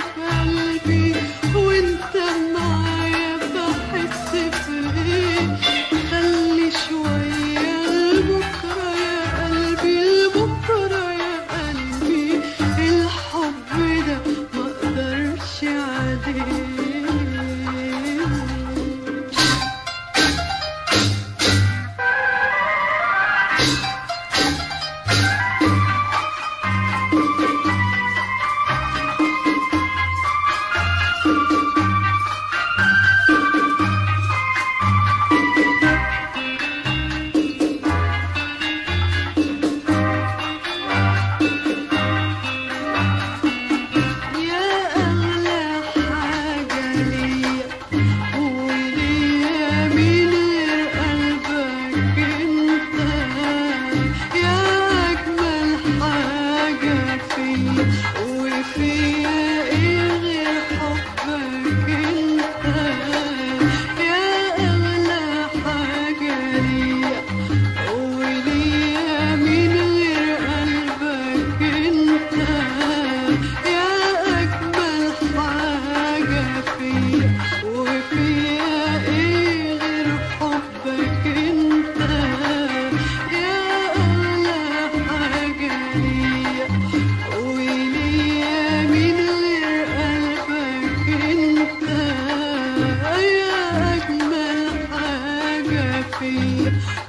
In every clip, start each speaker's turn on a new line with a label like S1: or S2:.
S1: في قلبي وانت معايا بحس بايه. خلي شوية لبكرة يا قلبي، لبكرة يا قلبي، الحب ده مقدرش عليه.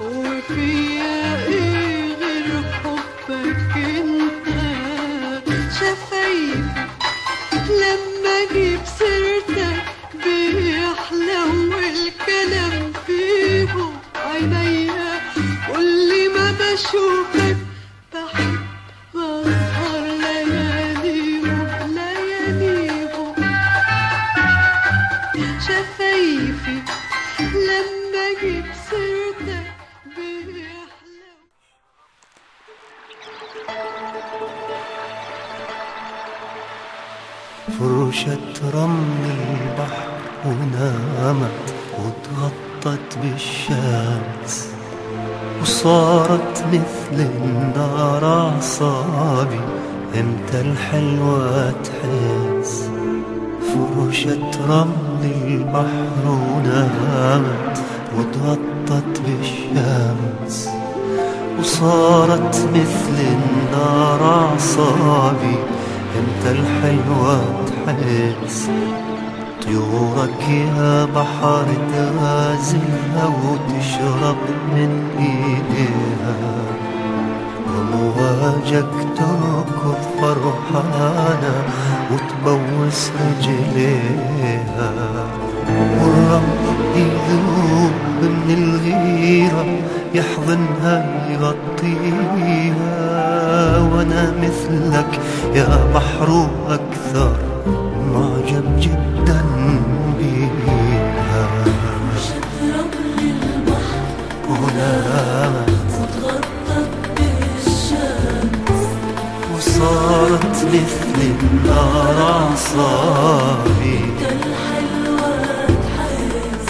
S1: وفيا ايه غير حبك انت؟ شفايفي لما اجيب سيرتك بيحلو الكلام فيهم. عينيا كل ما بشوفك بحب بسهر لياليهم لياليهم. شفايفي لما اجيب سيرتك بيحلو.
S2: فرشة رمل البحر ونامت واتغطت بالشمس، وصارت مثل النار أعصابي امتى الحلوة تحس. فرشة رمل البحر ونامت واتغطت بالشمس، وصارت مثل النار أعصابي امتى الحلوة تحس. طيورك يا بحر تغازلها وتشرب من ايديها، ومواجك تركض فرحانة وتبوس رجليها. والرمل يذوب من الغيرة يحضنها يغطيها، وانا مثلك يا بحر واكثر معجب جدا بيها.
S3: رمل البحر
S2: ونامت
S3: وتغطت بالشمس،
S2: وصارت مثل النار أعصابي
S3: الحلوة تحس.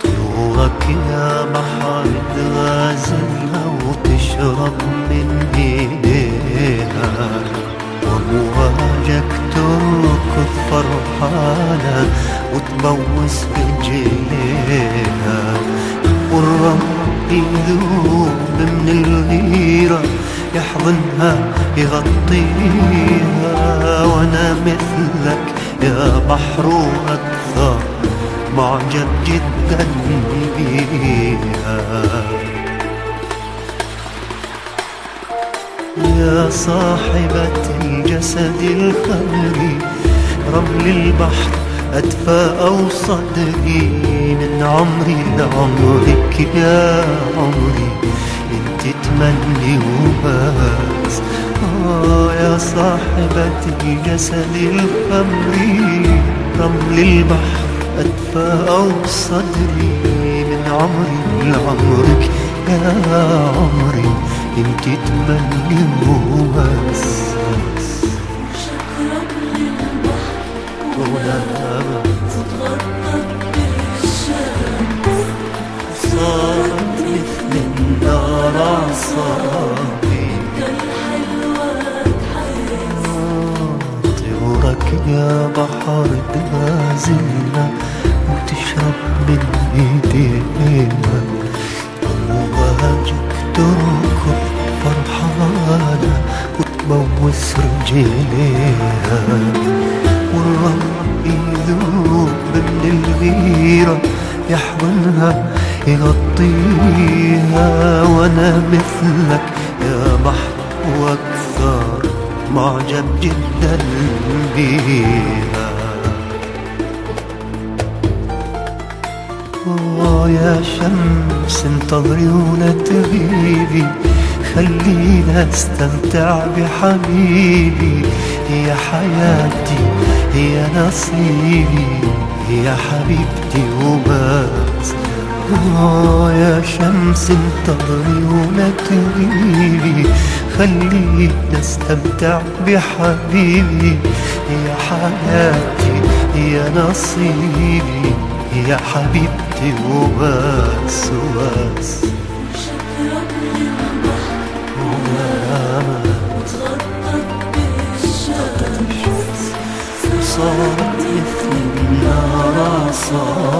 S2: طيورك يا بحر تغازلها وتشرب من ايديها، ومواجك تركض فرحانة وتبوس رجليها. والرمل يذوب من الغيرة يحضنها يغطيها، وانا مثلك يا بحر واكثر معجب جدا بيها. يا صاحبة الجسد الخمري رمل البحر أدفى أو صدري، من عمري لعمرك يا عمري انت تمني وبس. يا صاحبة الجسد الخمري رمل البحر أدفى أو صدري، من عمري لعمرك يا عمري انت تمني وبس.
S3: رمل البحر
S2: ونامت
S3: وتغطت بالشمس،
S2: صارت مثل النار أعصابي
S3: الحلوة تحس.
S2: طيورك يا بحر تغازلنا وتشرب من ايدينا، أمواجك تركض فرحانة وتبوس رجليها، والرب يذوب من الغيرة يحضنها يغطيها، وانا مثلك يا بحر واكثر معجب جدا بيها. يا شمس انتظري ولا تغيبي، خلينا استمتع بحبيبي، هي حياتي هي نصيبي، هي حبيبتي وبس. يا شمس انتظري ولا تغيبي، خلينا استمتع بحبيبي، هي حياتي هي نصيبي، هي حبيبتي وبس وبس.
S3: وشكرك للبحر وتغطت بالشمس،
S2: صارت مثل النار صارت